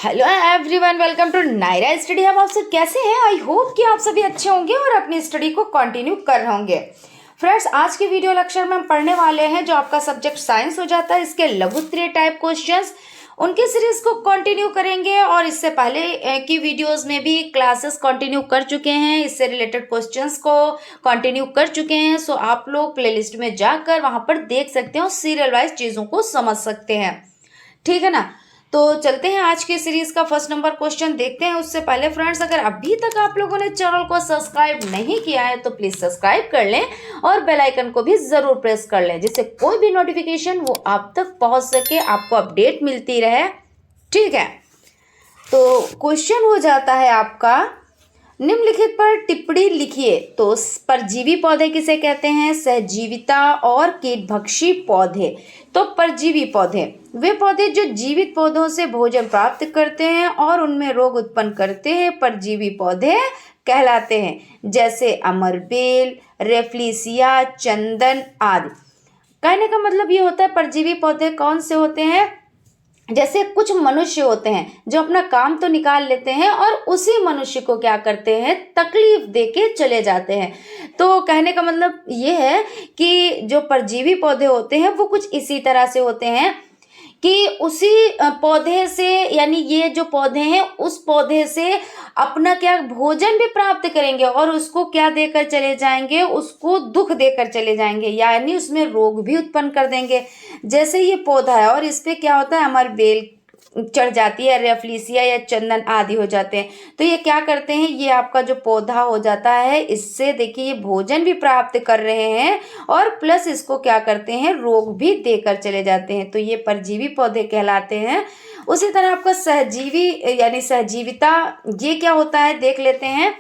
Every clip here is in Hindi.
Hello everyone, welcome to Naira study hub. आप सब कैसे हैं? आई होप कि आप सभी अच्छे होंगे और अपनी स्टडी को कंटिन्यू कर रहे होंगे। फ्रेंड्स, आज के वीडियो लेक्चर में हम पढ़ने वाले हैं जो आपका सब्जेक्ट साइंस हो जाता है, इसके लघुत्तरीय टाइप क्वेश्चंस, उनके सीरीज को कंटिन्यू करेंगे। और इससे पहले की वीडियोस में भी क्लासेस कंटिन्यू कर चुके हैं, इससे रिलेटेड क्वेश्चंस को कंटिन्यू कर चुके हैं। सो आप लोग प्लेलिस्ट में जाकर वहां पर देख सकते हैं और सीरियल वाइज चीज़ों को समझ सकते हैं। ठीक है ना? तो चलते हैं आज की सीरीज का फर्स्ट नंबर क्वेश्चन देखते हैं। उससे पहले फ्रेंड्स, अगर अभी तक आप लोगों ने चैनल को सब्सक्राइब नहीं किया है तो प्लीज सब्सक्राइब कर लें और बेल आइकन को भी जरूर प्रेस कर लें, जिससे कोई भी नोटिफिकेशन वो आप तक पहुंच सके, आपको अपडेट मिलती रहे। ठीक है, तो क्वेश्चन हो जाता है आपका, निम्नलिखित पर टिप्पणी लिखिए। तो परजीवी पौधे किसे कहते हैं? सहजीविता और कीटभक्षी पौधे। तो परजीवी पौधे वे पौधे जो जीवित पौधों से भोजन प्राप्त करते हैं और उनमें रोग उत्पन्न करते हैं, परजीवी पौधे कहलाते हैं। जैसे अमरबेल, रेफ्लिसिया, चंदन आदि। कहने का मतलब ये होता है परजीवी पौधे कौन से होते हैं? जैसे कुछ मनुष्य होते हैं जो अपना काम तो निकाल लेते हैं और उसी मनुष्य को क्या करते हैं, तकलीफ देके चले जाते हैं। तो कहने का मतलब ये है कि जो परजीवी पौधे होते हैं वो कुछ इसी तरह से होते हैं कि उसी पौधे से, यानी ये जो पौधे हैं उस पौधे से अपना क्या भोजन भी प्राप्त करेंगे और उसको क्या देकर चले जाएंगे, उसको दुख देकर चले जाएंगे, यानी उसमें रोग भी उत्पन्न कर देंगे। जैसे ये पौधा है और इस पे क्या होता है, हमारी बेल चढ़ जाती है, रेफ्लिसिया या चंदन आदि हो जाते हैं। तो ये क्या करते हैं, ये आपका जो पौधा हो जाता है, इससे देखिए ये भोजन भी प्राप्त कर रहे हैं और प्लस इसको क्या करते हैं, रोग भी देकर चले जाते हैं। तो ये परजीवी पौधे कहलाते हैं। उसी तरह आपका सहजीवी यानी सहजीविता, ये क्या होता है देख लेते हैं।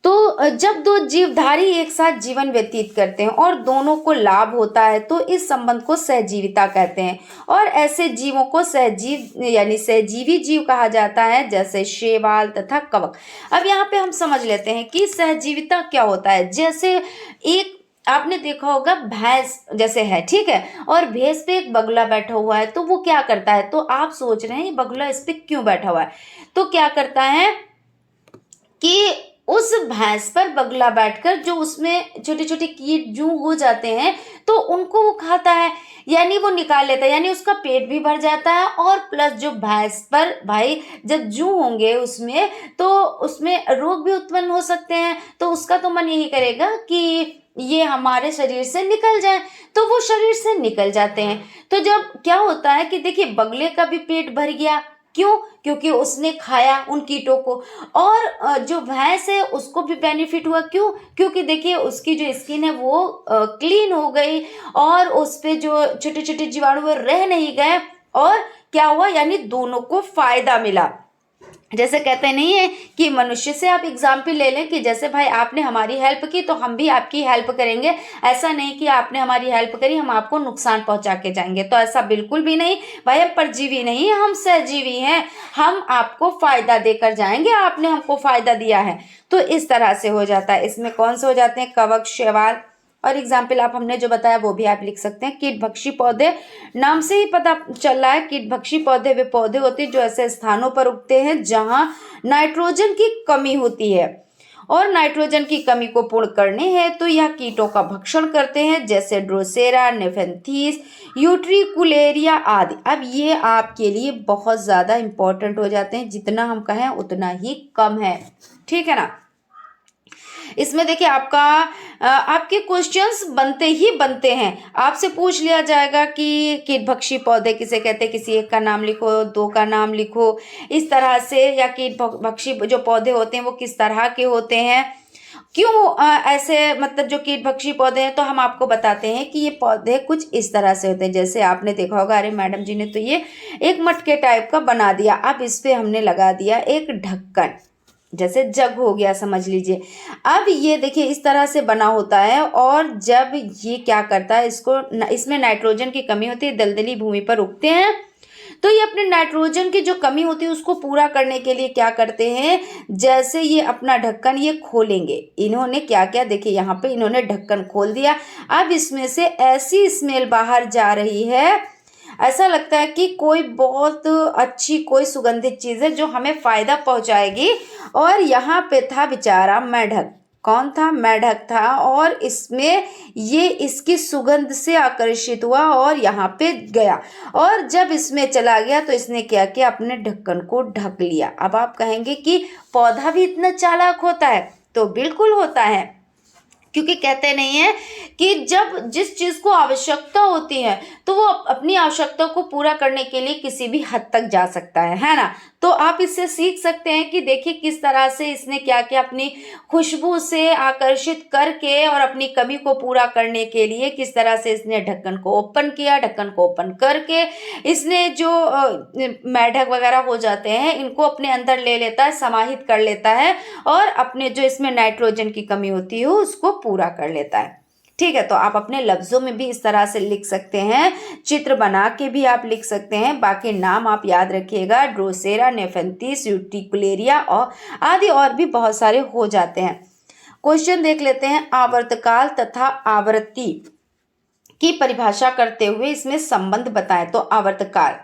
तो जब दो जीवधारी एक साथ जीवन व्यतीत करते हैं और दोनों को लाभ होता है तो इस संबंध को सहजीविता कहते हैं। और ऐसे जीवों को सहजीव यानी सहजीवी जीव कहा जाता है, जैसे शैवाल तथा कवक। अब यहाँ पे हम समझ लेते हैं कि सहजीविता क्या होता है। जैसे एक आपने देखा होगा भैंस जैसे है, ठीक है, और भैंस पे एक बगुला बैठा हुआ है। तो वो क्या करता है, तो आप सोच रहे हैं ये बगुला इस पे क्यों बैठा हुआ है। तो क्या करता है कि उस भैंस पर बगुला बैठकर जो उसमें छोटे छोटे कीट जू हो जाते हैं तो उनको वो खाता है, यानी वो निकाल लेता है, यानी उसका पेट भी भर जाता है और प्लस जो भैंस पर भाई जब जू होंगे उसमें तो उसमें रोग भी उत्पन्न हो सकते हैं। तो उसका तो मन यही करेगा कि ये हमारे शरीर से निकल जाए, तो वो शरीर से निकल जाते हैं। तो जब क्या होता है कि देखिए बगले का भी पेट भर गया, क्यों? क्योंकि उसने खाया उन कीटों को। और जो भैंस है उसको भी बेनिफिट हुआ, क्यों? क्योंकि देखिए उसकी जो स्किन है वो क्लीन हो गई और उस पे जो छोटे छोटे जीवाणु वो रह नहीं गए और क्या हुआ, यानी दोनों को फायदा मिला। जैसे कहते नहीं है कि मनुष्य से आप एग्जाम्पल ले लें कि जैसे भाई आपने हमारी हेल्प की तो हम भी आपकी हेल्प करेंगे। ऐसा नहीं कि आपने हमारी हेल्प करी हम आपको नुकसान पहुंचा के जाएंगे, तो ऐसा बिल्कुल भी नहीं। भाई हम परजीवी नहीं है, हम सहजीवी हैं, हम आपको फायदा देकर जाएंगे, आपने हमको फायदा दिया है। तो इस तरह से हो जाता है। इसमें कौन से हो जाते हैं, कवक, शैवाल। और एग्जाम्पल आप हमने जो बताया वो भी आप लिख सकते हैं। कीटभक्षी पौधे, नाम से ही पता चल रहा है कीटभक्षी पौधे वे पौधे होते हैं जो ऐसे स्थानों पर उगते हैं जहां नाइट्रोजन की कमी होती है और नाइट्रोजन की कमी को पूर्ण करने हैं तो यह कीटों का भक्षण करते हैं, जैसे ड्रोसेरा, नेफेंथीस, यूट्रिकुलेरिया आदि। अब ये आपके लिए बहुत ज़्यादा इंपॉर्टेंट हो जाते हैं, जितना हम कहें उतना ही कम है। ठीक है ना? इसमें देखिए आपके क्वेश्चंस बनते ही बनते हैं। आपसे पूछ लिया जाएगा कि कीटभक्षी पौधे किसे कहते हैं, किसी एक का नाम लिखो, दो का नाम लिखो, इस तरह से। या कीटभक्षी जो पौधे होते हैं वो किस तरह के होते हैं, क्यों ऐसे, मतलब जो कीटभक्षी पौधे हैं। तो हम आपको बताते हैं कि ये पौधे कुछ इस तरह से होते हैं। जैसे आपने देखा होगा, अरे मैडम जी ने तो ये एक मटके टाइप का बना दिया, अब इस पे हमने लगा दिया एक ढक्कन, जैसे जग हो गया समझ लीजिए। अब ये देखिए इस तरह से बना होता है और जब ये क्या करता है, इसमें नाइट्रोजन की कमी होती है, दलदली भूमि पर उगते हैं। तो ये अपने नाइट्रोजन की जो कमी होती है उसको पूरा करने के लिए क्या करते हैं, जैसे ये अपना ढक्कन ये खोलेंगे। इन्होंने क्या क्या, देखिए यहाँ पे इन्होंने ढक्कन खोल दिया। अब इसमें से ऐसी स्मेल बाहर जा रही है, ऐसा लगता है कि कोई बहुत अच्छी कोई सुगंधित चीज़ है जो हमें फ़ायदा पहुंचाएगी। और यहाँ पे था बेचारा मेंढक। कौन था? मेंढक था। और इसमें ये इसकी सुगंध से आकर्षित हुआ और यहाँ पे गया, और जब इसमें चला गया तो इसने क्या किया? अपने ढक्कन को ढक लिया। अब आप कहेंगे कि पौधा भी इतना चालाक होता है? तो बिल्कुल होता है, क्योंकि कहते नहीं है कि जब जिस चीज़ को आवश्यकता होती है तो वो अपनी आवश्यकता को पूरा करने के लिए किसी भी हद तक जा सकता है ना। तो आप इससे सीख सकते हैं कि देखिए किस तरह से इसने क्या किया, अपनी खुशबू से आकर्षित करके और अपनी कमी को पूरा करने के लिए किस तरह से इसने ढक्कन को ओपन किया। ढक्कन को ओपन करके इसने जो मेंढक वगैरह हो जाते हैं इनको अपने अंदर ले लेता है, समाहित कर लेता है, और अपने जो इसमें नाइट्रोजन की कमी होती है उसको पूरा कर लेता है। ठीक है, तो आप अपने लफ्ज़ों में भी इस तरह से लिख सकते हैं, चित्र बना के भी आप लिख सकते हैं। बाकी नाम आप याद रखिएगा, ड्रोसेरा, नेफेंथिस, यूट्रिकुलेरिया और आदि और भी बहुत सारे हो जाते हैं। क्वेश्चन देख लेते हैं। आवर्तकाल तथा आवृत्ति की परिभाषा करते हुए इसमें संबंध बताएं। तो आवर्तकाल,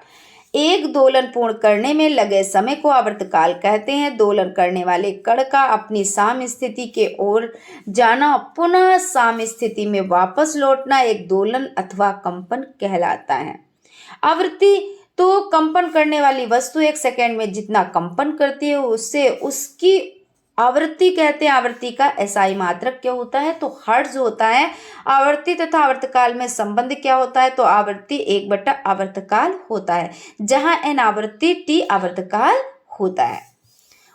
एक दोलन पूर्ण करने में लगे समय को आवर्तकाल कहते हैं। दोलन करने वाले कण का अपनी साम्य स्थिति के ओर जाना, पुनः साम्य स्थिति में वापस लौटना एक दोलन अथवा कंपन कहलाता है। आवृत्ति तो कंपन करने वाली वस्तु एक सेकंड में जितना कंपन करती है उससे उसकी आवृत्ति कहते हैं। आवृत्ति का एसआई मात्रक क्या होता है? तो हर्ट्ज होता है। आवर्ती तथा आवर्तकाल में संबंध क्या होता है? तो आवृत्ति 1/, आवर्तकाल होता है, जहां एन आवृत्ति, टी आवर्तकाल होता है।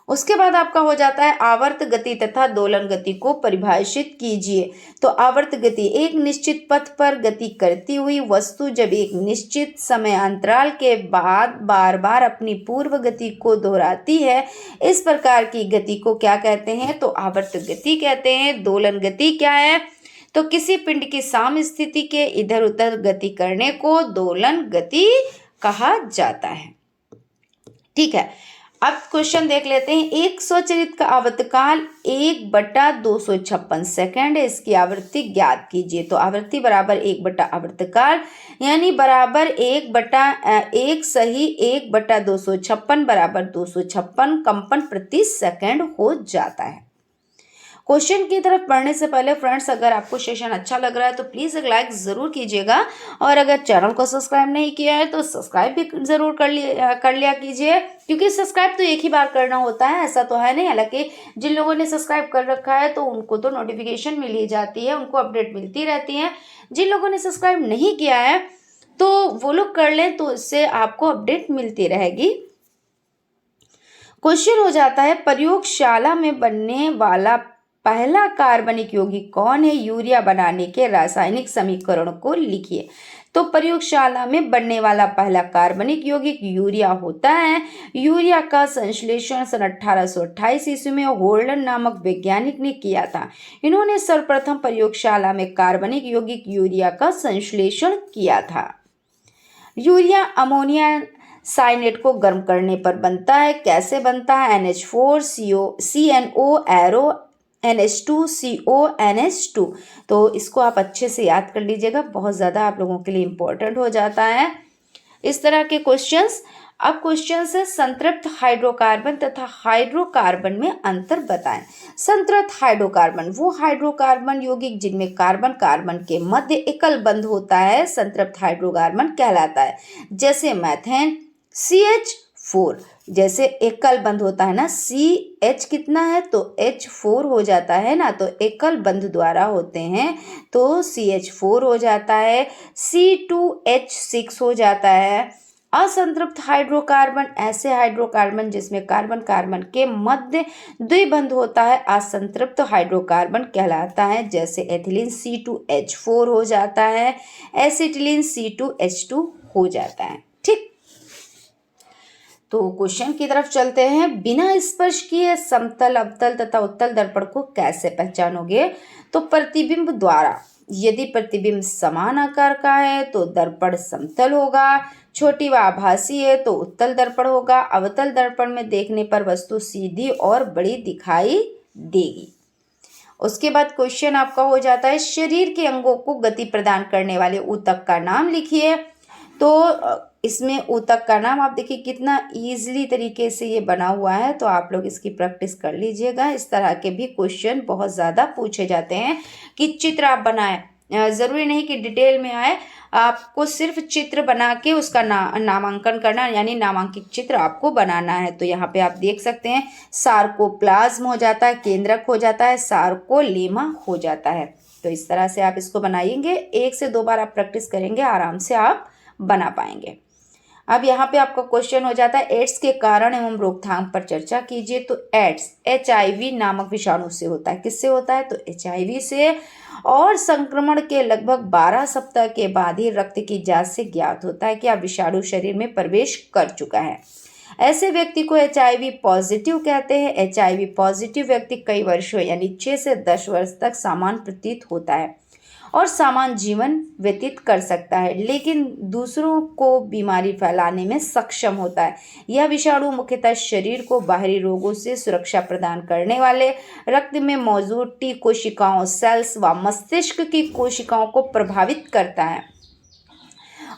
उसके बाद आपका हो जाता है आवर्त गति तथा दोलन गति को परिभाषित कीजिए। तो आवर्त गति, एक निश्चित पथ पर गति करती हुई वस्तु जब एक निश्चित समय अंतराल के बाद बार बार अपनी पूर्व गति को दोहराती है, इस प्रकार की गति को क्या कहते हैं? तो आवर्त गति कहते हैं। दोलन गति क्या है? तो किसी पिंड की साम्य स्थिति के इधर उधर गति करने को दोलन गति कहा जाता है। ठीक है, अब क्वेश्चन देख लेते हैं। एक स्वचलित का आवर्तकाल 1/256 सेकेंड है। इसकी आवृत्ति ज्ञात कीजिए। तो आवृत्ति बराबर 1/ आवर्तकाल, यानी बराबर 1/1 सही 1/256 बराबर 256 कंपन प्रति सेकेंड हो जाता है। क्वेश्चन की तरफ बढ़ने से पहले फ्रेंड्स, अगर आपको सेशन अच्छा लग रहा है तो प्लीज़ एक लाइक ज़रूर कीजिएगा, और अगर चैनल को सब्सक्राइब नहीं किया है तो सब्सक्राइब भी ज़रूर कर लिया कीजिए, क्योंकि सब्सक्राइब तो एक ही बार करना होता है, ऐसा तो है नहीं। हालांकि जिन लोगों ने सब्सक्राइब कर रखा है तो उनको तो नोटिफिकेशन मिल ही जाती है, उनको अपडेट मिलती रहती है। जिन लोगों ने सब्सक्राइब नहीं किया है तो वो लोग कर लें, तो इससे आपको अपडेट मिलती रहेगी। क्वेश्चन हो जाता है, प्रयोगशाला में बनने वाला पहला कार्बनिक यौगिक कौन है? यूरिया बनाने के रासायनिक समीकरण को लिखिए। तो प्रयोगशाला में बनने वाला पहला कार्बनिक यौगिक यूरिया होता है। यूरिया का संश्लेषण सन 1828 ईस्वी में होल्डन नामक वैज्ञानिक ने किया था। इन्होंने सर्वप्रथम प्रयोगशाला में कार्बनिक यौगिक यूरिया का संश्लेषण किया था। यूरिया अमोनिया साइनेट को गर्म करने पर बनता है। कैसे बनता है? NH4 CNO arrow NH2CO NH2। तो इसको आप अच्छे से याद कर लीजिएगा, बहुत ज़्यादा आप लोगों के लिए इम्पोर्टेंट हो जाता है इस तरह के क्वेश्चंस। अब क्वेश्चन है, संतृप्त हाइड्रोकार्बन तथा हाइड्रोकार्बन में अंतर बताएं। संतृप्त हाइड्रोकार्बन वो हाइड्रोकार्बन यौगिक जिनमें कार्बन कार्बन के मध्य एकल बंध होता है, संतृप्त हाइड्रोकार्बन कहलाता है। जैसे मैथेन CH4, जैसे एकल बंध होता है ना, CH कितना है तो H4 हो जाता है ना, तो एकल बंध द्वारा होते हैं तो CH4 हो जाता है। C2H6 हो जाता है। असंतृप्त हाइड्रोकार्बन ऐसे हाइड्रोकार्बन जिसमें कार्बन कार्बन के मध्य द्विबंध होता है, असंतृप्त हाइड्रोकार्बन कहलाता है। जैसे एथिलीन C2H4 हो जाता है, एसिटिलीन C2H2 हो जाता है। ठीक, तो क्वेश्चन की तरफ चलते हैं। बिना स्पर्श किए समतल, अवतल तथा उत्तल दर्पण को कैसे पहचानोगे? तो प्रतिबिंब द्वारा। यदि प्रतिबिंब समान आकार का है तो दर्पण समतल होगा, छोटी व आभासी है तो उत्तल दर्पण होगा। अवतल दर्पण में देखने पर वस्तु सीधी और बड़ी दिखाई देगी। उसके बाद क्वेश्चन आपका हो जाता है, शरीर के अंगों को गति प्रदान करने वाले ऊतक का नाम लिखिए। तो इसमें ऊतक का नाम आप देखिए कितना ईजिली तरीके से ये बना हुआ है, तो आप लोग इसकी प्रैक्टिस कर लीजिएगा। इस तरह के भी क्वेश्चन बहुत ज़्यादा पूछे जाते हैं कि चित्र आप बनाएं, ज़रूरी नहीं कि डिटेल में आए, आपको सिर्फ चित्र बना के उसका नामांकन करना, यानी नामांकित चित्र आपको बनाना है। तो यहाँ पे आप देख सकते हैं सार्कोप्लाज्म हो जाता है, केंद्रक हो जाता है, सार्कोलेमा हो जाता है। तो इस तरह से आप इसको बनाएंगे, 1 से 2 बार आप प्रैक्टिस करेंगे, आराम से आप बना पाएंगे। अब यहाँ पे आपका क्वेश्चन हो जाता है एड्स के कारण एवं रोकथाम पर चर्चा कीजिए। तो एड्स HIV नामक विषाणु से होता है। किससे होता है? तो HIV से, और संक्रमण के लगभग 12 सप्ताह के बाद ही रक्त की जांच से ज्ञात होता है कि अब विषाणु शरीर में प्रवेश कर चुका है। ऐसे व्यक्ति को HIV पॉजिटिव कहते हैं। HIV पॉजिटिव व्यक्ति कई वर्षों यानी 6 से 10 वर्ष तक सामान्य प्रतीत होता है और सामान्य जीवन व्यतीत कर सकता है, लेकिन दूसरों को बीमारी फैलाने में सक्षम होता है। यह विषाणु मुख्यतः शरीर को बाहरी रोगों से सुरक्षा प्रदान करने वाले रक्त में मौजूद T कोशिकाओं, सेल्स व मस्तिष्क की कोशिकाओं को प्रभावित करता है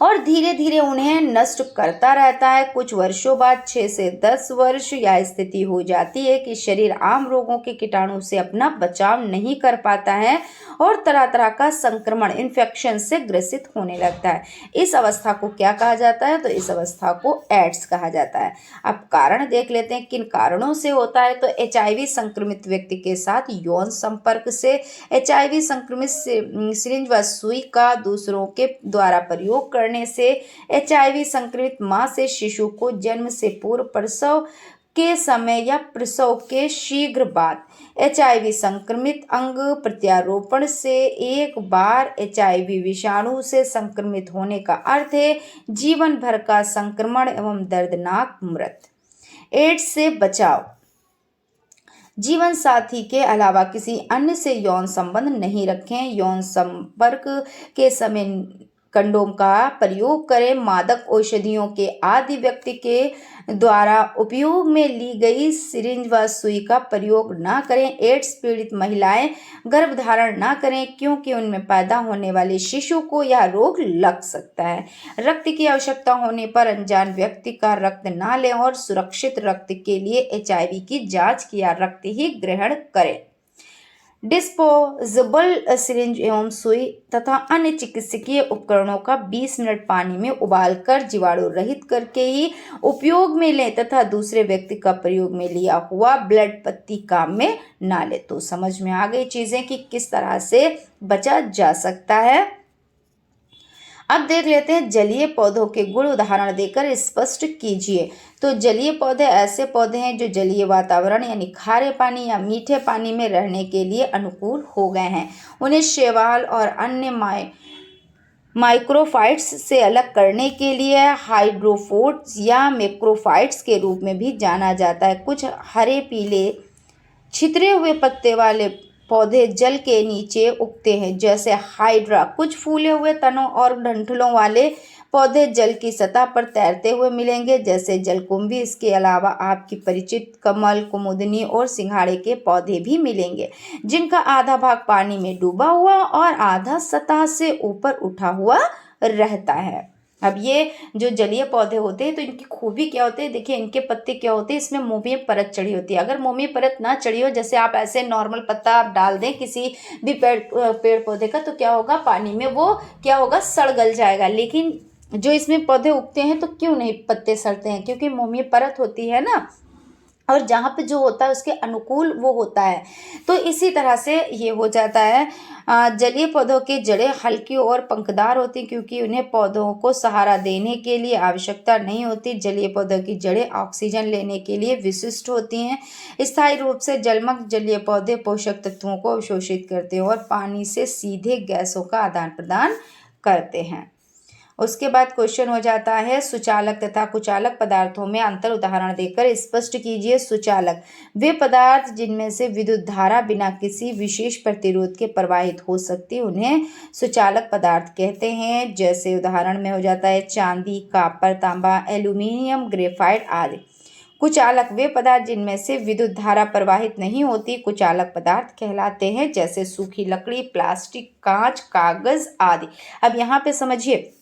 और धीरे धीरे उन्हें नष्ट करता रहता है। कुछ वर्षों बाद 6 से 10 वर्ष यह स्थिति हो जाती है कि शरीर आम रोगों के कीटाणु से अपना बचाव नहीं कर पाता है और तरह तरह का संक्रमण, इन्फेक्शन से ग्रसित होने लगता है। इस अवस्था को क्या कहा जाता है? तो इस अवस्था को एड्स कहा जाता है। अब कारण देख लेते हैं किन कारणों से होता है। तो HIV संक्रमित व्यक्ति के साथ यौन संपर्क से, HIV संक्रमित सिरिंज व सुई का दूसरों के द्वारा प्रयोग करने से, HIV संक्रमित मां से शिशु को जन्म से पूर्व, प्रसव के समय या प्रसव के शीघ्र बाद, HIV संक्रमित अंग प्रत्यारोपण से। एक बार HIV विषाणु से संक्रमित होने का अर्थ है जीवन भर का संक्रमण एवं दर्दनाक मृत्यु। एड्स से बचाव: जीवन साथी के अलावा किसी अन्य से यौन संबंध नहीं रखें। यौन संपर्क के समय कंडोम का प्रयोग करें। मादक औषधियों के आदि व्यक्ति के द्वारा उपयोग में ली गई सिरिंज व सुई का प्रयोग न करें। एड्स पीड़ित महिलाएं गर्भधारण न करें क्योंकि उनमें पैदा होने वाले शिशु को यह रोग लग सकता है। रक्त की आवश्यकता होने पर अनजान व्यक्ति का रक्त न लें और सुरक्षित रक्त के लिए HIV की जांच किया रक्त ही ग्रहण करें। डिस्पोजेबल सिरिंज एवं सुई तथा अन्य चिकित्सकीय उपकरणों का 20 मिनट पानी में उबालकर जीवाणु रहित करके ही उपयोग में लें तथा दूसरे व्यक्ति का प्रयोग में लिया हुआ ब्लड पत्ती काम में ना ले। तो समझ में आ गई चीजें कि किस तरह से बचा जा सकता है। अब देख लेते हैं जलीय पौधों के गुण उदाहरण देकर स्पष्ट कीजिए। तो जलीय पौधे ऐसे पौधे हैं जो जलीय वातावरण यानी खारे पानी या मीठे पानी में रहने के लिए अनुकूल हो गए हैं। उन्हें शैवाल और अन्य माइक्रोफाइट्स से अलग करने के लिए हाइड्रोफोट्स या मैक्रोफाइट्स के रूप में भी जाना जाता है। कुछ हरे पीले छितरे हुए पत्ते वाले पौधे जल के नीचे उगते हैं जैसे हाइड्रा। कुछ फूले हुए तनों और डंठलों वाले पौधे जल की सतह पर तैरते हुए मिलेंगे जैसे जलकुंभी। इसके अलावा आपकी परिचित कमल, कुमुदनी और सिंघाड़े के पौधे भी मिलेंगे जिनका आधा भाग पानी में डूबा हुआ और आधा सतह से ऊपर उठा हुआ रहता है। अब ये जो जलीय पौधे होते हैं तो इनकी खूबी क्या होती है, देखिए इनके पत्ते क्या होते हैं, इसमें मोमी परत चढ़ी होती है। अगर मोमी परत ना चढ़ी हो, जैसे आप ऐसे नॉर्मल पत्ता आप डाल दें किसी भी पेड़ पौधे का, तो क्या होगा, पानी में वो क्या होगा, सड़ गल जाएगा। लेकिन जो इसमें पौधे उगते हैं तो क्यों नहीं पत्ते सड़ते हैं, क्योंकि मोमी परत होती है ना, और जहाँ पे जो होता है उसके अनुकूल वो होता है। तो इसी तरह से ये हो जाता है। जलीय पौधों की जड़ें हल्की और पंखदार होती क्योंकि उन्हें पौधों को सहारा देने के लिए आवश्यकता नहीं होती। जलीय पौधों की जड़ें ऑक्सीजन लेने के लिए विशिष्ट होती हैं। स्थायी रूप से जलमग्न जलीय पौधे पोषक तत्वों को अवशोषित करते हैं और पानी से सीधे गैसों का आदान प्रदान करते हैं। उसके बाद क्वेश्चन हो जाता है सुचालक तथा कुचालक पदार्थों में अंतर उदाहरण देकर स्पष्ट कीजिए। सुचालक वे पदार्थ जिनमें से विद्युत धारा बिना किसी विशेष प्रतिरोध के प्रवाहित हो सकती, उन्हें सुचालक पदार्थ कहते हैं। जैसे उदाहरण में हो जाता है चांदी, कॉपर, तांबा, एल्यूमिनियम, ग्रेफाइट आदि। कुचालक वे पदार्थ जिनमें से विद्युत धारा प्रवाहित नहीं होती कुचालक पदार्थ कहलाते हैं, जैसे सूखी लकड़ी, प्लास्टिक, कांच, कागज आदि। अब यहाँ पे समझिए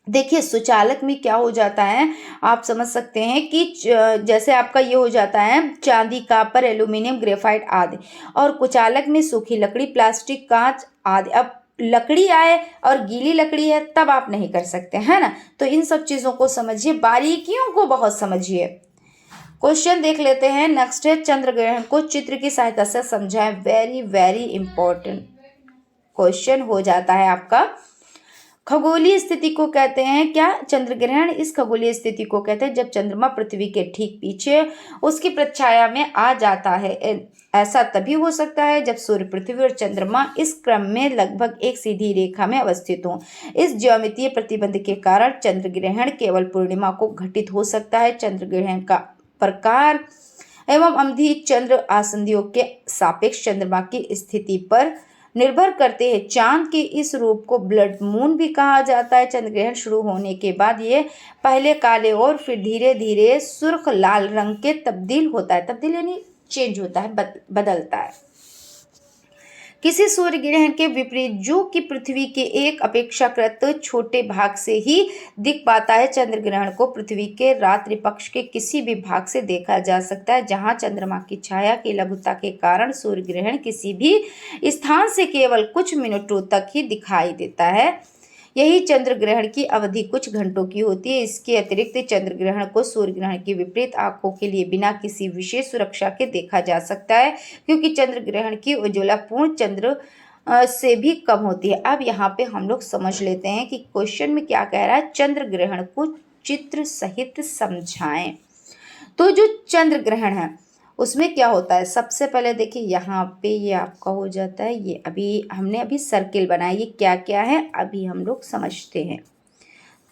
देखिए सुचालक में क्या हो जाता है, आप समझ सकते हैं कि जैसे आपका ये हो जाता है चांदी, कॉपर, एल्यूमिनियम, ग्रेफाइट आदि, और कुचालक में सूखी लकड़ी, प्लास्टिक, कांच आदि। अब लकड़ी आए और गीली लकड़ी है तब आप नहीं कर सकते, है ना। तो इन सब चीज़ों को समझिए, बारीकियों को बहुत समझिए। क्वेश्चन देख लेते हैं। नेक्स्ट है, चंद्र ग्रहण को चित्र की सहायता से समझाएं। वेरी वेरी इंपॉर्टेंट क्वेश्चन हो जाता है आपका। खगोलीय स्थिति को कहते हैं क्या? चंद्र ग्रहण इस खगोलीय स्थिति को कहते हैं जब चंद्रमा पृथ्वी के ठीक पीछे उसकी प्रच्छाया में आ जाता है। ऐसा तभी हो सकता है जब सूर्य, पृथ्वी और चंद्रमा इस क्रम में लगभग एक सीधी रेखा में अवस्थित हों। इस ज्यामितीय प्रतिबंध के कारण चंद्र ग्रहण केवल पूर्णिमा को घटित हो सकता है। चंद्र ग्रहण का प्रकार एवं अवधि चंद्र आसंधियों के सापेक्ष चंद्रमा की स्थिति पर निर्भर करते हैं। चांद के इस रूप को ब्लड मून भी कहा जाता है। चंद्र ग्रहण शुरू होने के बाद ये पहले काले और फिर धीरे धीरे सुर्ख लाल रंग के तब्दील होता है। तब्दील यानी चेंज होता है, बदलता है। किसी सूर्य ग्रहण के विपरीत जो कि पृथ्वी के एक अपेक्षाकृत छोटे भाग से ही दिख पाता है। चंद्र ग्रहण को पृथ्वी के रात्रि पक्ष के किसी भी भाग से देखा जा सकता है जहां चंद्रमा की छाया की लघुता के कारण सूर्य ग्रहण किसी भी स्थान से केवल कुछ मिनटों तक ही दिखाई देता है। यही चंद्र ग्रहण की अवधि कुछ घंटों की होती है। इसके अतिरिक्त चंद्र ग्रहण को सूर्य ग्रहण की विपरीत आंखों के लिए बिना किसी विशेष सुरक्षा के देखा जा सकता है, क्योंकि चंद्र ग्रहण की उज्ज्वला पूर्ण चंद्र से भी कम होती है। अब यहाँ पे हम लोग समझ लेते हैं कि क्वेश्चन में क्या कह रहा है। चंद्र ग्रहण को चित्र सहित समझाएं। तो जो चंद्र ग्रहण है उसमें क्या होता है, सबसे पहले देखिए यहाँ पे ये आपका हो जाता है। ये अभी हमने सर्किल बनाया, ये क्या क्या है अभी हम लोग समझते हैं।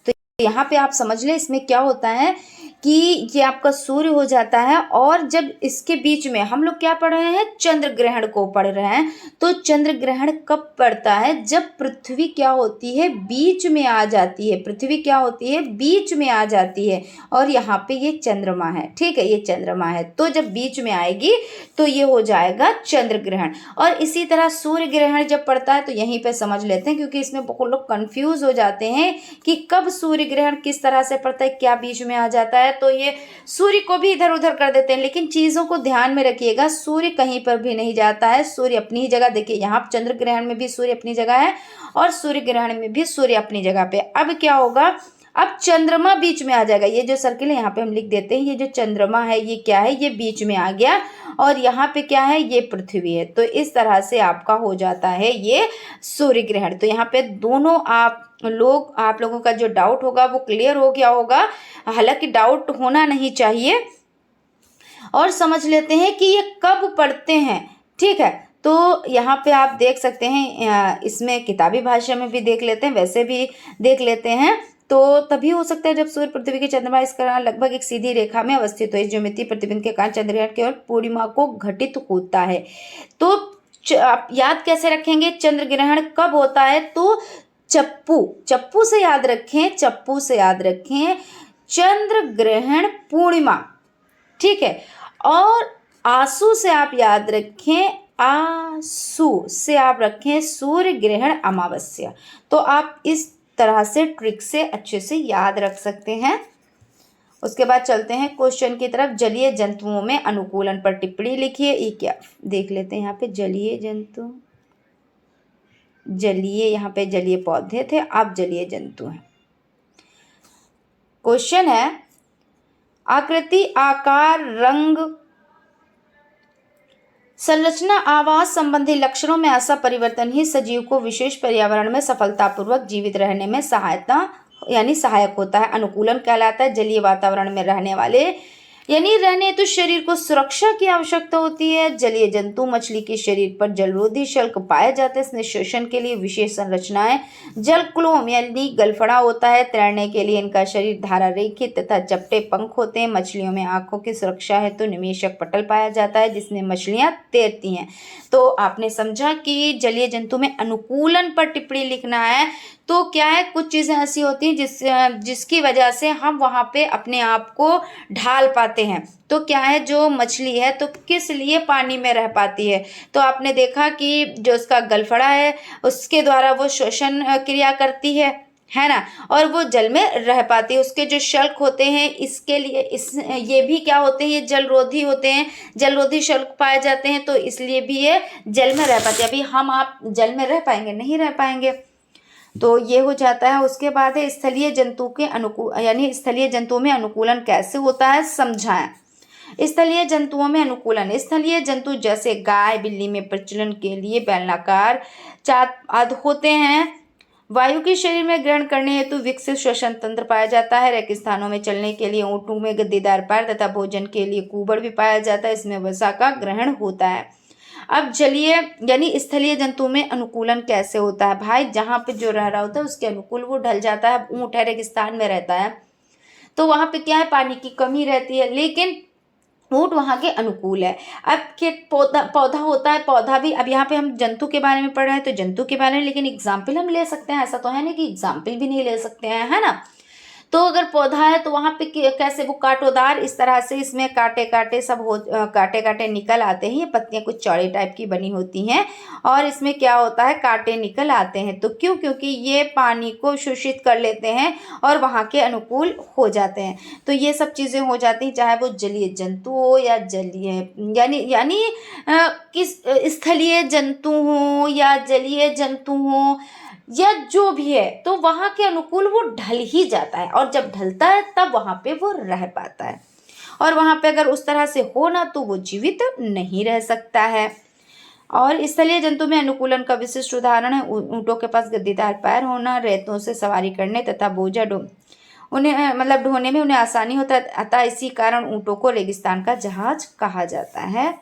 तो यहाँ पे आप समझ लें इसमें क्या होता है कि ये आपका सूर्य हो जाता है, और जब इसके बीच में हम लोग क्या पढ़ रहे हैं, चंद्र ग्रहण को पढ़ रहे हैं। तो चंद्र ग्रहण कब पड़ता है, जब पृथ्वी क्या होती है, बीच में आ जाती है। पृथ्वी क्या होती है, बीच में आ जाती है, और यहाँ पे ये चंद्रमा है, ठीक है, ये चंद्रमा है। तो जब बीच में आएगी तो ये हो जाएगा चंद्र ग्रहण। और इसी तरह सूर्य ग्रहण जब पड़ता है तो यहीं पे समझ लेते हैं, क्योंकि इसमें बहुत लोग कंफ्यूज हो जाते हैं कि कब सूर्य ग्रहण किस तरह से पड़ता है, क्या बीच में आ जाता है। तो ये सूर्य को भी इधर उधर कर देते हैं, लेकिन चीजों को ध्यान में रखिएगा, सूर्य कहीं पर भी नहीं जाता है। सूर्य अपनी ही जगह, देखिए यहाँ चंद्र ग्रहण में भी सूर्य अपनी जगह है और सूर्य ग्रहण में भी सूर्य अपनी जगह पे। अब क्या होगा, अब चंद्रमा बीच में आ जाएगा। ये जो सर्किल है यहाँ पे हम लिख देते हैं, ये जो चंद्रमा है ये क्या है, ये बीच में आ गया, और यहाँ पे क्या है, ये पृथ्वी है। तो इस तरह से आपका हो जाता है ये सूर्य ग्रहण। तो यहाँ पे दोनों आप लोगों का जो डाउट होगा वो क्लियर हो गया होगा। हालांकि डाउट होना नहीं चाहिए। और समझ लेते हैं कि ये कब पढ़ते हैं, ठीक है। तो यहाँ पे आप देख सकते हैं, इसमें किताबी भाषा में भी देख लेते हैं, वैसे भी देख लेते हैं। तो तभी हो सकता है जब सूर्य, पृथ्वी के चंद्रमा इस कारण लगभग एक सीधी रेखा में अवस्थित हो। इस ज्यामितीय प्रतिबिंब के कारण चंद्रग्रहण केवल पूर्णिमा को घटित होता है। तो आप याद कैसे रखेंगे, चंद्र ग्रहण कब होता है, तो चप्पू से याद रखें, चप्पू से याद रखें, चंद्र ग्रहण पूर्णिमा, ठीक है। और आंसू से आप याद रखें, आंसू से आप रखें सूर्य ग्रहण अमावस्या। तो आप इस तरह से ट्रिक से अच्छे से याद रख सकते हैं। उसके बाद चलते हैं क्वेश्चन की तरफ। जलीय जंतुओं में अनुकूलन पर टिप्पणी लिखिए। ये क्या देख लेते हैं, यहाँ पे जलीय जंतु, जलीय, यहाँ पे जलीय पौधे थे, अब जलीय जंतु हैं। क्वेश्चन है, आकृति, आकार, रंग, संरचना, आवास संबंधी लक्षणों में ऐसा परिवर्तन ही सजीव को विशेष पर्यावरण में सफलतापूर्वक जीवित रहने में सहायक होता है। अनुकूलन कहलाता है। जलीय वातावरण में रहने वाले रहने हेतु शरीर को सुरक्षा की आवश्यकता होती है। जलीय जंतु मछली के शरीर पर जलरोधी शल्क पाए जाते हैं। इसमें श्वसन के लिए विशेष संरचनाएं, जलक्लोम यानी गलफड़ा होता है। तैरने के लिए इनका शरीर धारा रेखित तथा चपटे पंख होते हैं। मछलियों में आंखों की सुरक्षा हेतु निमेशक पटल पाया जाता है, जिसमें मछलियां तैरती हैं। तो आपने समझा कि जलीय जंतु में अनुकूलन पर टिप्पणी लिखना है। तो क्या है, कुछ चीज़ें ऐसी होती हैं जिसकी वजह से हम वहाँ पे अपने आप को ढाल पाते हैं। तो क्या है, जो मछली है तो किस लिए पानी में रह पाती है, तो आपने देखा कि जो उसका गलफड़ा है उसके द्वारा वो श्वसन क्रिया करती है, है ना, और वो जल में रह पाती है। उसके जो शल्क होते हैं इसके लिए ये भी क्या होते हैं, ये जलरोधी होते हैं, जलरोधी शल्क पाए जाते हैं, तो इसलिए भी ये जल में रह पाती है। अभी हम आप जल में रह पाएंगे, नहीं रह पाएंगे, तो ये हो जाता है। उसके बाद है स्थलीय जंतु के अनुकूल, यानी स्थलीय जंतुओं में अनुकूलन कैसे होता है समझाएं। स्थलीय जंतुओं में अनुकूलन, स्थलीय जंतु जैसे गाय बिल्ली में प्रजनन के लिए बेलनाकार चांद आदि होते हैं। वायु के शरीर में ग्रहण करने हेतु विकसित श्वसन तंत्र पाया जाता है। रेगिस्तानों में चलने के लिए ऊँटों में गद्दीदार पैर तथा भोजन के लिए कुबड़ भी पाया जाता है, इसमें वसा का ग्रहण होता है। अब जलीय यानी स्थलीय जंतु में अनुकूलन कैसे होता है भाई, जहाँ पे जो रह रहा होता है उसके अनुकूल वो ढल जाता है। ऊँट है, रेगिस्तान में रहता है, तो वहाँ पे क्या है, पानी की कमी रहती है, लेकिन ऊँट वहाँ के अनुकूल है। अब के पौधा होता है, पौधा भी, अब यहाँ पे हम जंतु के बारे में पढ़ रहे हैं तो जंतु के बारे में, लेकिन एग्जाम्पल हम ले सकते हैं, ऐसा तो है नहीं कि एग्जाम्पल भी नहीं ले सकते हैं, है ना। तो अगर पौधा है तो वहाँ पे कैसे वो कांटोदार, इस तरह से इसमें कांटे कांटे सब हो, कांटे कांटे निकल आते हैं। ये पत्तियाँ कुछ चौड़ी टाइप की बनी होती हैं और इसमें क्या होता है, कांटे निकल आते हैं। तो क्यों, क्योंकि ये पानी को शोषित कर लेते हैं और वहाँ के अनुकूल हो जाते हैं। तो ये सब चीज़ें हो जाती हैं, चाहे वो जलीय जंतु हो या जलीय यानी किस स्थलीय जंतु हो या जलीय जंतु हो या जो भी है, तो वहाँ के अनुकूल वो ढल ही जाता है, और जब ढलता है तब वहाँ पे वो रह पाता है। और वहाँ पे अगर उस तरह से हो ना तो वो जीवित नहीं रह सकता है। और स्थलीय जंतु में अनुकूलन का विशिष्ट उदाहरण है ऊँटों के पास गद्दीदार पैर होना, रेतों से सवारी करने तथा बोझा उन्हें मतलब ढोने में उन्हें आसानी होता है, अतः इसी कारण ऊँटों को रेगिस्तान का जहाज कहा जाता है।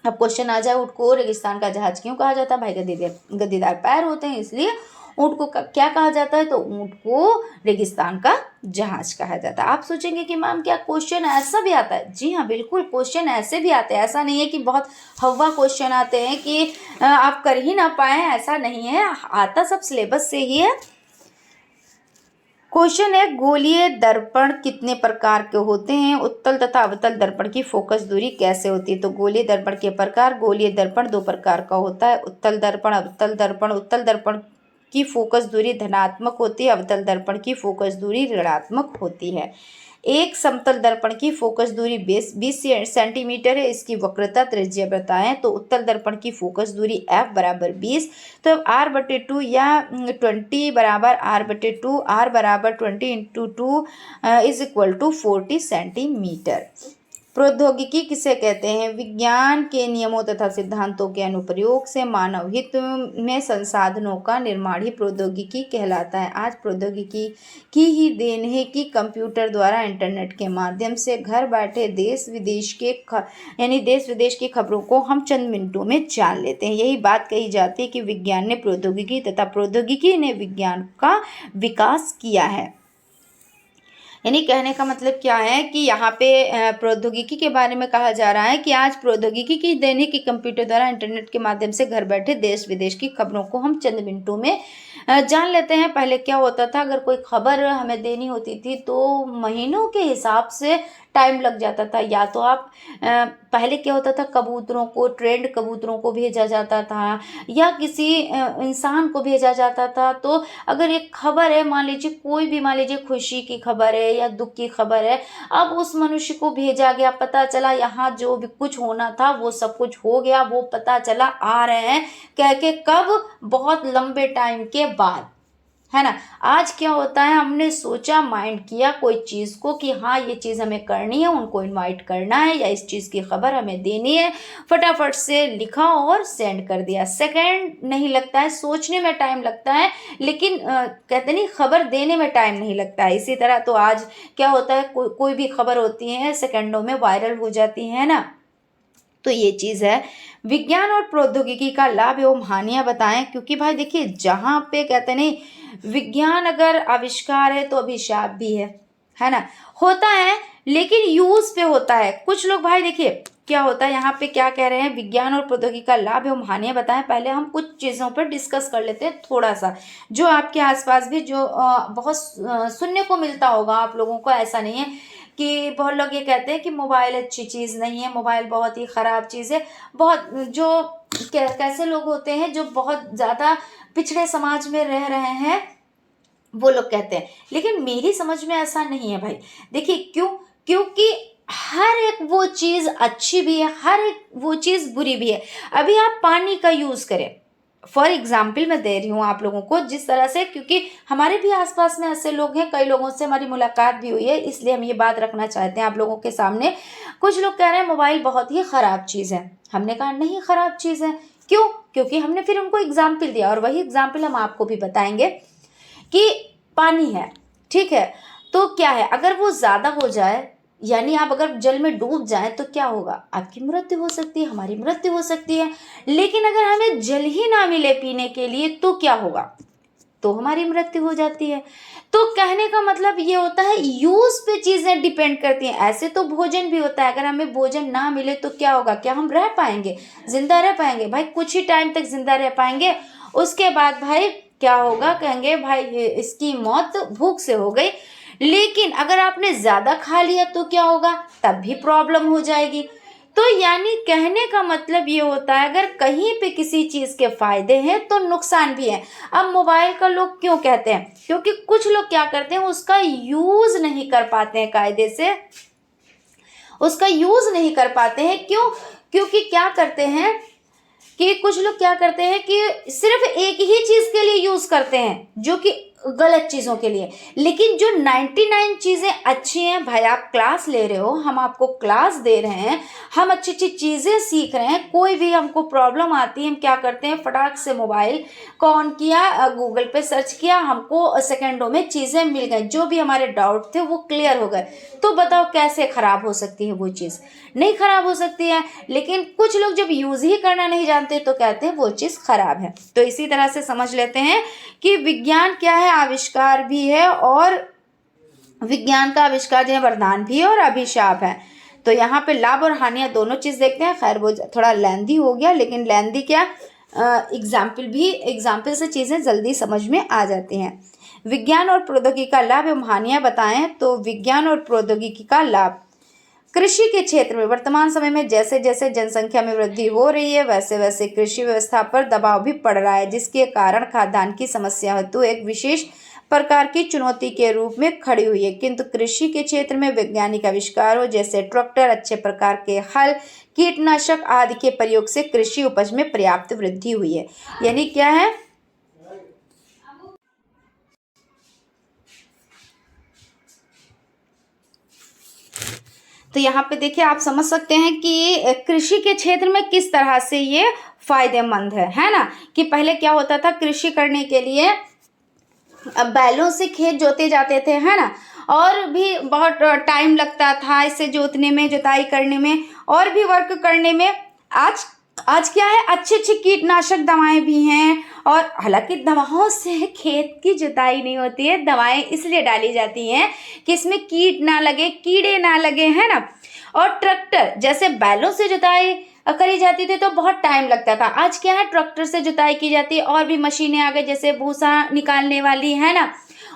अब क्वेश्चन आ जाए, ऊँट को रेगिस्तान का जहाज क्यों कहा जाता है भाई, गद्दीदार पैर होते हैं इसलिए ऊँट को क्या कहा जाता है, तो ऊँट को रेगिस्तान का जहाज कहा जाता है। आप सोचेंगे कि मैम क्या क्वेश्चन ऐसा भी आता है, जी हाँ बिल्कुल, क्वेश्चन ऐसे भी आते हैं। ऐसा नहीं है कि बहुत हवा क्वेश्चन आते हैं कि आप कर ही ना पाए, ऐसा नहीं है, आता सब सिलेबस से ही है। क्वेश्चन है, गोलीय दर्पण कितने प्रकार के होते हैं, उत्तल तथा अवतल दर्पण की फोकस दूरी कैसे होती है। तो गोलीय दर्पण के प्रकार, गोलीय दर्पण दो प्रकार का होता है, उत्तल दर्पण अवतल दर्पण। उत्तल दर्पण की फोकस दूरी धनात्मक होती है, अवतल दर्पण की फोकस दूरी ऋणात्मक होती है। एक समतल दर्पण की फोकस दूरी 20 सेंटीमीटर है, इसकी वक्रता त्रिज्या बताएं। तो उत्तल दर्पण की फोकस दूरी f बराबर 20, तो r/2 या 20 बराबर r/2, r बराबर 20 × 2 इज इक्वल टू 40 सेंटीमीटर। प्रौद्योगिकी किसे कहते हैं, विज्ञान के नियमों तथा सिद्धांतों के अनुप्रयोग से मानव हित में संसाधनों का निर्माण ही प्रौद्योगिकी कहलाता है। आज प्रौद्योगिकी की ही देन है कि कंप्यूटर द्वारा इंटरनेट के माध्यम से घर बैठे देश विदेश की खबरों को हम चंद मिनटों में जान लेते हैं। यही बात कही जाती है कि विज्ञान ने प्रौद्योगिकी तथा प्रौद्योगिकी ने विज्ञान का विकास किया है। यानी कहने का मतलब क्या है कि यहाँ पे प्रौद्योगिकी के बारे में कहा जा रहा है कि आज प्रौद्योगिकी की देन है कि कंप्यूटर द्वारा इंटरनेट के माध्यम से घर बैठे देश विदेश की खबरों को हम चंद मिनटों में जान लेते हैं। पहले क्या होता था, अगर कोई खबर हमें देनी होती थी तो महीनों के हिसाब से टाइम लग जाता था। या तो आप पहले क्या होता था, कबूतरों को, ट्रेंड कबूतरों को भेजा जाता था या किसी इंसान को भेजा जाता था। तो अगर एक खबर है, मान लीजिए कोई भी, मान लीजिए खुशी की खबर है या दुख की खबर है, अब उस मनुष्य को भेजा गया, पता चला यहाँ जो भी कुछ होना था वो सब कुछ हो गया, वो पता चला, आ रहे हैं कह के, कब, बहुत लंबे टाइम के बाद, है ना। आज क्या होता है, हमने सोचा, माइंड किया कोई चीज़ को कि हाँ ये चीज़ हमें करनी है, उनको इनवाइट करना है या इस चीज़ की खबर हमें देनी है, फटाफट से लिखा और सेंड कर दिया। सेकंड नहीं लगता है, सोचने में टाइम लगता है, लेकिन कहते नहीं खबर देने में टाइम नहीं लगता है। इसी तरह तो आज क्या होता है, कोई भी खबर होती है सेकंडों में वायरल हो जाती है ना। तो ये चीज़ है। विज्ञान और प्रौद्योगिकी का लाभ एवं हानियाँ बताएं, क्योंकि भाई देखिए जहाँ पे कहते नहीं विज्ञान अगर आविष्कार है तो अभिशाप भी है ना, होता है लेकिन यूज पे होता है। कुछ लोग भाई देखिए क्या होता है, यहाँ पे क्या कह रहे हैं, विज्ञान और प्रौद्योगिकी का लाभ एवं हानियाँ बताएं। पहले हम कुछ चीज़ों पर डिस्कस कर लेते हैं थोड़ा सा, जो आपके आसपास भी जो बहुत सुनने को मिलता होगा आप लोगों को। ऐसा नहीं है कि बहुत लोग ये कहते हैं कि मोबाइल अच्छी चीज़ नहीं है, मोबाइल बहुत ही ख़राब चीज़ है। बहुत जो कैसे लोग होते हैं जो बहुत ज़्यादा पिछड़े समाज में रह रहे हैं, वो लोग कहते हैं। लेकिन मेरी समझ में ऐसा नहीं है भाई। देखिए क्यों? क्योंकि हर एक वो चीज़ अच्छी भी है, हर एक वो चीज़ बुरी भी है। अभी आप पानी का यूज़ करें, फॉर एग्जाम्पल मैं दे रही हूँ आप लोगों को जिस तरह से, क्योंकि हमारे भी आसपास में ऐसे लोग हैं, कई लोगों से हमारी मुलाकात भी हुई है, इसलिए हम ये बात रखना चाहते हैं आप लोगों के सामने। कुछ लोग कह रहे हैं मोबाइल बहुत ही ख़राब चीज़ है। हमने कहा नहीं ख़राब चीज़ है। क्यों? क्योंकि हमने फिर उनको एग्जाम्पल दिया, और वही एग्जाम्पल हम आपको भी बताएंगे कि पानी है, ठीक है, तो क्या है, अगर वो ज़्यादा हो जाए, यानी आप अगर जल में डूब जाएं तो क्या होगा? आपकी मृत्यु हो सकती है, हमारी मृत्यु हो सकती है। लेकिन अगर हमें जल ही ना मिले पीने के लिए तो क्या होगा? तो हमारी मृत्यु हो जाती है। तो कहने का मतलब ये होता है, यूज पे चीजें डिपेंड करती हैं। ऐसे तो भोजन भी होता है, अगर हमें भोजन ना मिले तो क्या होगा? क्या हम रह पाएंगे, जिंदा रह पाएंगे? भाई कुछ ही टाइम तक जिंदा रह पाएंगे, उसके बाद भाई क्या होगा? कहेंगे भाई इसकी मौत भूख से हो गई। लेकिन अगर आपने ज्यादा खा लिया तो क्या होगा? तब भी प्रॉब्लम हो जाएगी। तो यानी कहने का मतलब ये होता है, अगर कहीं पे किसी चीज के फायदे हैं तो नुकसान भी है। अब मोबाइल का लोग क्यों कहते हैं? क्योंकि कुछ लोग क्या करते हैं, उसका यूज नहीं कर पाते हैं कायदे से, उसका यूज नहीं कर पाते हैं। क्यों? क्योंकि क्या करते हैं कि कुछ लोग क्या करते हैं कि सिर्फ एक ही चीज के लिए यूज करते हैं, जो कि गलत चीजों के लिए। लेकिन जो 99 चीजें अच्छी हैं, भाई आप क्लास ले रहे हो, हम आपको क्लास दे रहे हैं, हम अच्छी अच्छी चीजें सीख रहे हैं, कोई भी हमको प्रॉब्लम आती है, हम क्या करते हैं, फटाक से मोबाइल को ऑन किया, गूगल पे सर्च किया, हमको सेकंडों में चीजें मिल गई, जो भी हमारे डाउट थे वो क्लियर हो गए। तो बताओ कैसे खराब हो सकती है वो चीज? नहीं खराब हो सकती है। लेकिन कुछ लोग जब यूज ही करना नहीं जानते तो कहते हैं वो चीज खराब है। तो इसी तरह से समझ लेते हैं कि विज्ञान क्या है, आविष्कार भी है, और विज्ञान का आविष्कार जो है वरदान भी है और अभिशाप है। तो यहाँ पे लाभ और हानियां दोनों चीज देखते हैं। खैर वो थोड़ा लेंदी हो गया, लेकिन लेंदी क्या, एग्जाम्पल से चीजें जल्दी समझ में आ जाती हैं। विज्ञान और प्रौद्योगिकी का लाभ एवं हानियां बताएं। तो विज्ञान और प्रौद्योगिकी का लाभ, कृषि के क्षेत्र में वर्तमान समय में जैसे जैसे जनसंख्या में वृद्धि हो रही है, वैसे वैसे कृषि व्यवस्था पर दबाव भी पड़ रहा है, जिसके कारण खाद्यान्न की समस्या हेतु एक विशेष प्रकार की चुनौती के रूप में खड़ी हुई है। किंतु कृषि के क्षेत्र में वैज्ञानिक आविष्कारों जैसे ट्रैक्टर, अच्छे प्रकार के हल, कीटनाशक आदि के प्रयोग से कृषि उपज में पर्याप्त वृद्धि हुई है। यानी क्या है, तो यहाँ पे देखिए आप समझ सकते हैं कि कृषि के क्षेत्र में किस तरह से ये फायदेमंद है ना। कि पहले क्या होता था, कृषि करने के लिए बैलों से खेत जोते जाते थे, है ना, और भी बहुत टाइम लगता था इससे जोतने में, जुताई करने में, और भी वर्क करने में। आज आज क्या है, अच्छे अच्छे कीटनाशक दवाएं भी हैं, और हालांकि दवाओं से खेत की जुताई नहीं होती है, दवाएं इसलिए डाली जाती हैं कि इसमें कीट ना लगे, कीड़े ना लगे, है ना। और ट्रैक्टर, जैसे बैलों से जुताई करी जाती थी तो बहुत टाइम लगता था, आज क्या है, ट्रैक्टर से जुताई की जाती है, और भी मशीनें आ गई, जैसे भूसा निकालने वाली, है ना,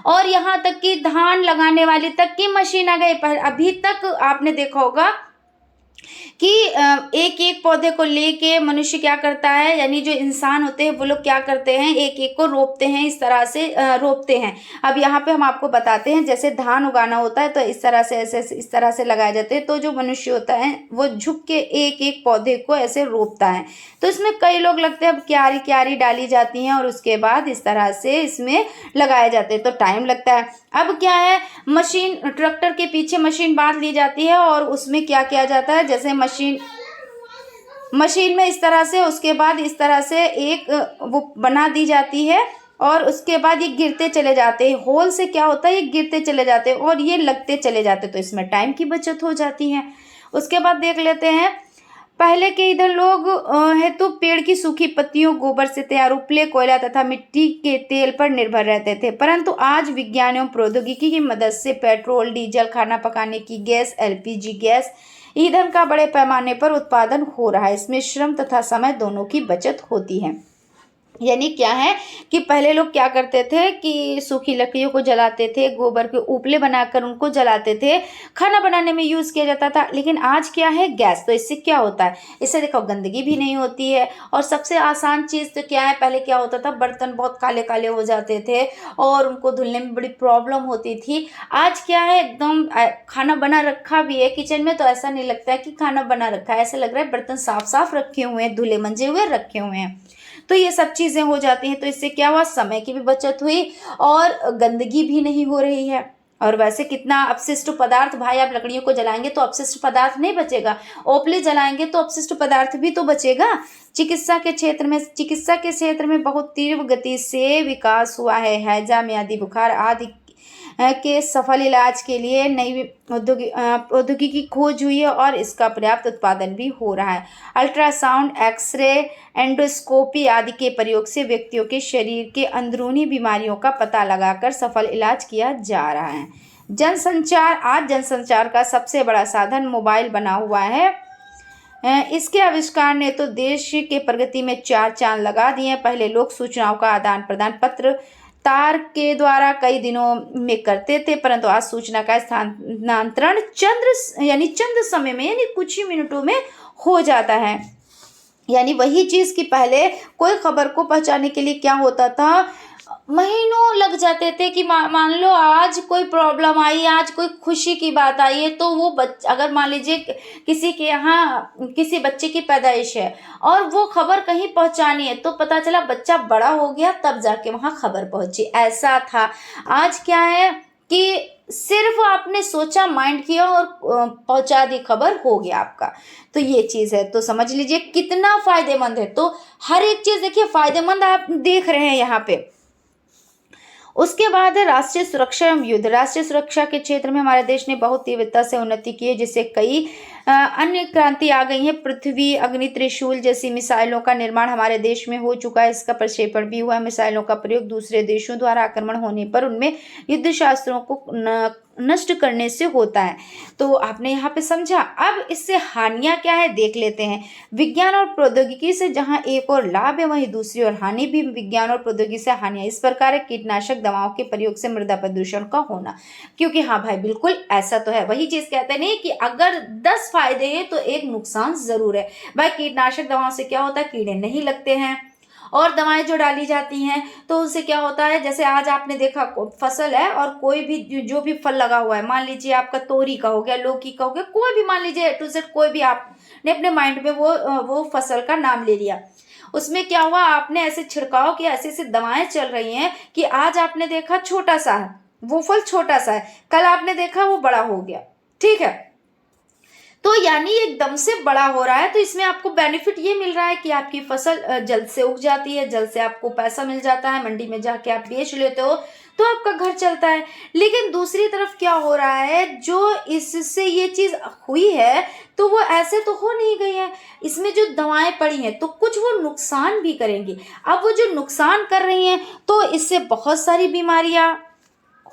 और यहाँ तक कि धान लगाने वाली तक की मशीन आ गई। पर अभी तक आपने देखा होगा कि एक एक पौधे को लेके मनुष्य क्या करता है, यानी जो इंसान होते हैं वो लोग क्या करते हैं, एक एक को रोपते हैं, इस तरह से रोपते हैं। अब यहाँ पे हम आपको बताते हैं, जैसे धान उगाना होता है तो इस तरह से, ऐसे इस तरह से लगाए जाते हैं। तो जो मनुष्य होता है वो झुक के एक एक पौधे को ऐसे रोपता है। तो इसमें कई लोग लगते हैं, अब क्यारी क्यारी डाली जाती हैं और उसके बाद इस तरह से इसमें लगाए जाते हैं, तो टाइम लगता है। अब क्या है, मशीन, ट्रैक्टर के पीछे मशीन बांध ली जाती है, और उसमें क्या किया जाता है, जैसे मशीन में इस तरह से, उसके बाद इस तरह से एक वो बना दी जाती है, और उसके बाद ये गिरते चले जाते हैं। होल से क्या होता है, ये गिरते चले जाते हैं और ये लगते चले जाते हैं, तो इसमें टाइम की बचत हो जाती है। उसके बाद देख लेते हैं, पहले के इधर लोग है तो पेड़ की सूखी पत्तियों, गोबर से तैयार उपले, कोयला तथा मिट्टी के तेल पर निर्भर रहते थे। परंतु आज विज्ञान एवं प्रौद्योगिकी की मदद से पेट्रोल, डीजल, खाना पकाने की गैस, एलपीजी गैस, ईंधन का बड़े पैमाने पर उत्पादन हो रहा है। इसमें श्रम तथा समय दोनों की बचत होती है। यानी क्या है कि पहले लोग क्या करते थे कि सूखी लकड़ियों को जलाते थे, गोबर के उपले बनाकर उनको जलाते थे, खाना बनाने में यूज़ किया जाता था। लेकिन आज क्या है, गैस। तो इससे क्या होता है, इससे देखो गंदगी भी नहीं होती है। और सबसे आसान चीज़ तो क्या है, पहले क्या होता था, बर्तन बहुत काले काले हो जाते थे और उनको धुलने में बड़ी प्रॉब्लम होती थी। आज क्या है, एकदम खाना बना रखा भी है किचन में तो ऐसा नहीं लगता है कि खाना बना रखा है, ऐसा लग रहा है बर्तन साफ साफ रखे हुए हैं, धुले मंजे हुए रखे हुए हैं। तो ये सब चीज़ें हो जाती हैं। तो इससे क्या हुआ, समय की भी बचत हुई और गंदगी भी नहीं हो रही है। और वैसे कितना अपशिष्ट पदार्थ, भाई आप लकड़ियों को जलाएंगे तो अपशिष्ट पदार्थ नहीं बचेगा, ओपले जलाएंगे तो अपशिष्ट पदार्थ भी तो बचेगा। चिकित्सा के क्षेत्र में बहुत तीव्र गति से विकास हुआ है। हैजा, मियादी बुखार आदि के सफल इलाज के लिए नई प्रौद्योगिकी की खोज हुई है और इसका पर्याप्त उत्पादन भी हो रहा है। अल्ट्रासाउंड, एक्सरे, एंडोस्कोपी आदि के प्रयोग से व्यक्तियों के शरीर के अंदरूनी बीमारियों का पता लगाकर सफल इलाज किया जा रहा है। जनसंचार, आज जनसंचार का सबसे बड़ा साधन मोबाइल बना हुआ है। इसके आविष्कार ने तो देश के प्रगति में चार चांद लगा दिए। पहले लोग सूचनाओं का आदान प्रदान पत्र तार के द्वारा कई दिनों में करते थे, परंतु आज सूचना का स्थानांतरण चंद समय में यानी कुछ ही मिनटों में हो जाता है। यानी वही चीज़ कि पहले कोई खबर को पहुंचाने के लिए क्या होता था, महीनों लग जाते थे कि मान लो आज कोई प्रॉब्लम आई, आज कोई खुशी की बात आई है तो वो अगर मान लीजिए किसी के यहाँ किसी बच्चे की पैदाइश है और वो खबर कहीं पहुंचानी है तो पता चला बच्चा बड़ा हो गया तब जाके वहाँ खबर पहुंची, ऐसा था। आज क्या है कि सिर्फ आपने सोचा, माइंड किया और पहुंचा दी, खबर हो गया आपका। तो ये चीज़ है, तो समझ लीजिए कितना फायदेमंद है। तो हर एक चीज़ देखिए फायदेमंद आप देख रहे हैं यहाँ पे। उसके बाद है राष्ट्रीय सुरक्षा एवं युद्ध। राष्ट्रीय सुरक्षा के क्षेत्र में हमारे देश ने बहुत तीव्रता से उन्नति की है, जिससे कई अन्य क्रांति आ गई है। पृथ्वी, अग्नि, त्रिशूल जैसी मिसाइलों का निर्माण हमारे देश में हो चुका है, इसका प्रक्षेपण भी हुआ है। मिसाइलों का प्रयोग दूसरे देशों द्वारा आक्रमण होने पर उनमें युद्ध शास्त्रों को नष्ट करने से होता है। तो आपने यहाँ पे समझा। अब इससे हानियां क्या है देख लेते हैं। विज्ञान और प्रौद्योगिकी से जहां एक और लाभ है वहीं दूसरी ओर हानि भी। विज्ञान और प्रौद्योगिकी से हानियां इस प्रकार है, कीटनाशक दवाओं के प्रयोग से मृदा प्रदूषण का होना। क्योंकि हाँ भाई बिल्कुल ऐसा तो है, वही चीज कहते नहीं कि अगर 10 फायदे हैं तो एक नुकसान जरूर है। भाई कीटनाशक दवाओं से क्या होता है, कीड़े नहीं लगते हैं और दवाएं जो डाली जाती हैं तो उससे क्या होता है, जैसे आज आपने देखा फसल है और कोई भी जो भी फल लगा हुआ है, मान लीजिए आपका तोरी का हो गया, लौकी का हो गया, कोई भी मान लीजिए टू जेड कोई भी आपने अपने माइंड में वो फसल का नाम ले लिया। उसमें क्या हुआ, आपने ऐसे छिड़काव किया, ऐसे ऐसे दवाएं चल रही हैं कि आज आपने देखा छोटा सा है वो फल, छोटा सा है, कल आपने देखा वो बड़ा हो गया। ठीक है, तो यानी एकदम से बड़ा हो रहा है। तो इसमें आपको बेनिफिट ये मिल रहा है कि आपकी फसल जल्द से उग जाती है, जल्द से आपको पैसा मिल जाता है, मंडी में जाके आप बेच लेते हो तो आपका घर चलता है। लेकिन दूसरी तरफ क्या हो रहा है, जो इससे ये चीज हुई है तो वो ऐसे तो हो नहीं गई है, इसमें जो दवाएं पड़ी हैं तो कुछ वो नुकसान भी करेंगी। अब वो जो नुकसान कर रही हैं तो इससे बहुत सारी बीमारियां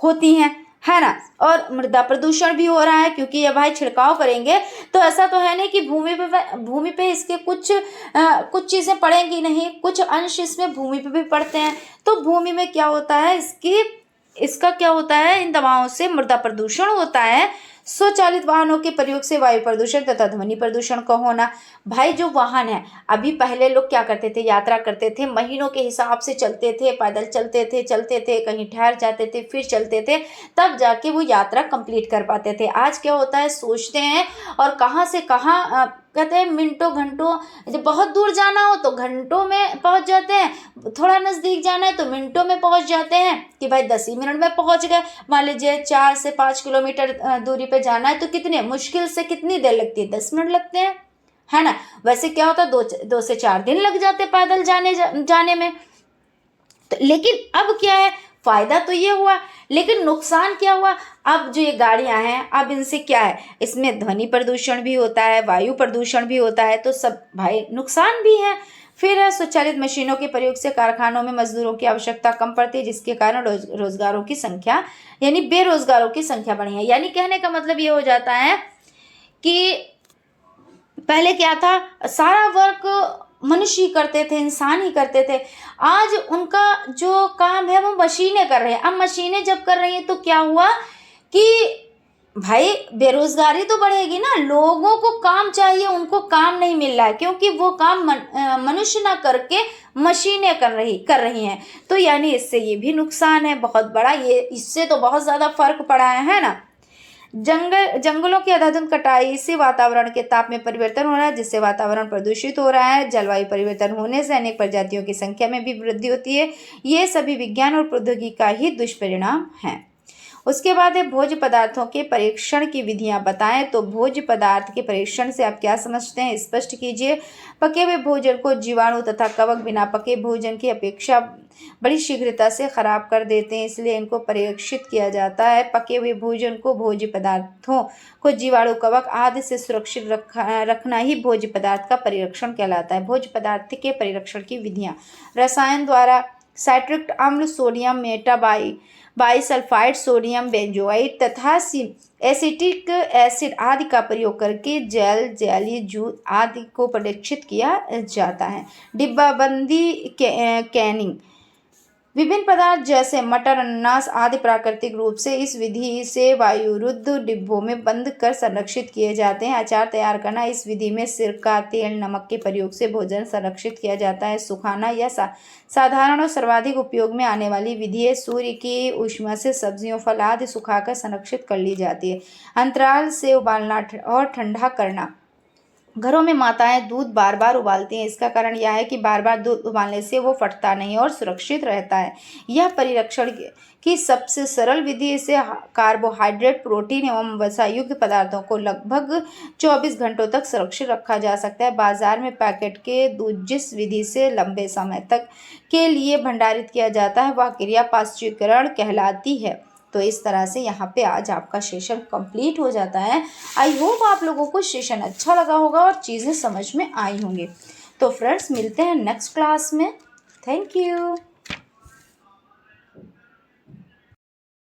होती हैं, है ना, और मृदा प्रदूषण भी हो रहा है। क्योंकि ये भाई छिड़काव करेंगे तो ऐसा तो है नहीं कि भूमि पे इसके कुछ चीजें पड़ेंगी नहीं, कुछ अंश इसमें भूमि पे भी पड़ते हैं। तो भूमि में क्या होता है, इसका क्या होता है, इन दवाओं से मृदा प्रदूषण होता है। स्वचालित वाहनों के प्रयोग से वायु प्रदूषण तथा ध्वनि प्रदूषण का होना। भाई जो वाहन है, अभी पहले लोग क्या करते थे, यात्रा करते थे, महीनों के हिसाब से चलते थे, पैदल चलते थे, कहीं ठहर जाते थे, फिर चलते थे, तब जाके वो यात्रा कंप्लीट कर पाते थे। आज क्या होता है, सोचते हैं और कहाँ से कहाँ कहते हैं मिनटों घंटों, जब बहुत दूर जाना हो तो घंटों में पहुंच जाते हैं, थोड़ा नज़दीक जाना है तो मिनटों में पहुंच जाते हैं कि भाई 10 ही मिनट में पहुंच गए। मान लीजिए 4 से 5 किलोमीटर दूरी पे जाना है तो कितने मुश्किल से कितनी देर लगती है, 10 मिनट लगते हैं, है ना। वैसे क्या होता है, 2 से 4 दिन लग जाते पैदल जाने में। तो लेकिन अब क्या है, फायदा तो ये हुआ, लेकिन नुकसान क्या हुआ। अब जो ये गाड़ियां हैं, अब इनसे क्या है, इसमें ध्वनि प्रदूषण भी होता है, वायु प्रदूषण भी होता है, तो सब भाई नुकसान भी है। फिर है स्वचालित मशीनों के प्रयोग से कारखानों में मजदूरों की आवश्यकता कम पड़ती है, जिसके कारण रोजगारों की संख्या यानी बेरोजगारों की संख्या बढ़ी है। यानी कहने का मतलब ये हो जाता है कि पहले क्या था, सारा वर्क मनुष्य ही करते थे, इंसान ही करते थे। आज उनका जो काम है वो मशीनें कर रहे हैं। अब मशीनें जब कर रही हैं तो क्या हुआ कि भाई बेरोजगारी तो बढ़ेगी ना, लोगों को काम चाहिए, उनको काम नहीं मिल रहा है क्योंकि वो काम मनुष्य ना करके मशीनें कर रही हैं। तो यानी इससे ये भी नुकसान है बहुत बड़ा, ये इससे तो बहुत ज़्यादा फर्क पड़ा है ना। जंगलों की अंधाधुंध कटाई से वातावरण के ताप में परिवर्तन हो रहा है, जिससे वातावरण प्रदूषित हो रहा है। जलवायु परिवर्तन होने से अनेक प्रजातियों की संख्या में भी वृद्धि होती है। ये सभी विज्ञान और प्रौद्योगिकी का ही दुष्परिणाम है। उसके बाद है भोज्य पदार्थों के परीक्षण की विधियां बताएं। तो भोज्य पदार्थ के परीक्षण से आप क्या समझते हैं, स्पष्ट कीजिए। पके हुए भोजन को जीवाणु तथा कवक बिना पके भोजन की अपेक्षा बड़ी शीघ्रता से खराब कर देते हैं, इसलिए इनको परीक्षित किया जाता है। पके हुए भोजन को भोज्य पदार्थों को जीवाणु कवक आदि से सुरक्षित रखना ही भोज्य पदार्थ का परीक्षण कहलाता है। भोज्य पदार्थ के परीक्षण की विधियाँ रसायन द्वारा साइट्रिक अम्ल, सोडियम बाइसल्फाइड, सोडियम बेंजोएट तथा एसिटिक एसिड आदि का प्रयोग करके जेल, जेली, जूस आदि को परीक्षित किया जाता है। डिब्बाबंदी कैनिंग विभिन्न पदार्थ जैसे मटर, अनानास आदि प्राकृतिक रूप से इस विधि से वायुरुद्ध डिब्बों में बंद कर संरक्षित किए जाते हैं। अचार तैयार करना इस विधि में सिरका, तेल, नमक के प्रयोग से भोजन संरक्षित किया जाता है। सुखाना यह साधारण और सर्वाधिक उपयोग में आने वाली विधि है। सूर्य की ऊष्मा से सब्जियों, फल आदि सुखाकर संरक्षित कर ली जाती है। अंतराल से उबालना और ठंडा करना घरों में माताएं दूध बार बार उबालती हैं। इसका कारण यह है कि बार बार दूध उबालने से वो फटता नहीं और सुरक्षित रहता है। यह परिरक्षण की सबसे सरल विधि से कार्बोहाइड्रेट, प्रोटीन एवं वसा युक्त पदार्थों को लगभग 24 घंटों तक सुरक्षित रखा जा सकता है। बाजार में पैकेट के दूध जिस विधि से लंबे समय तक के लिए भंडारित किया जाता है वह क्रिया पाश्चुरीकरण कहलाती है। तो इस तरह से यहाँ पे आज आपका सेशन कंप्लीट हो जाता है। आई होप आप लोगों को सेशन अच्छा लगा होगा और चीज़ें समझ में आई होंगी। तो फ्रेंड्स मिलते हैं नेक्स्ट क्लास में। Thank you.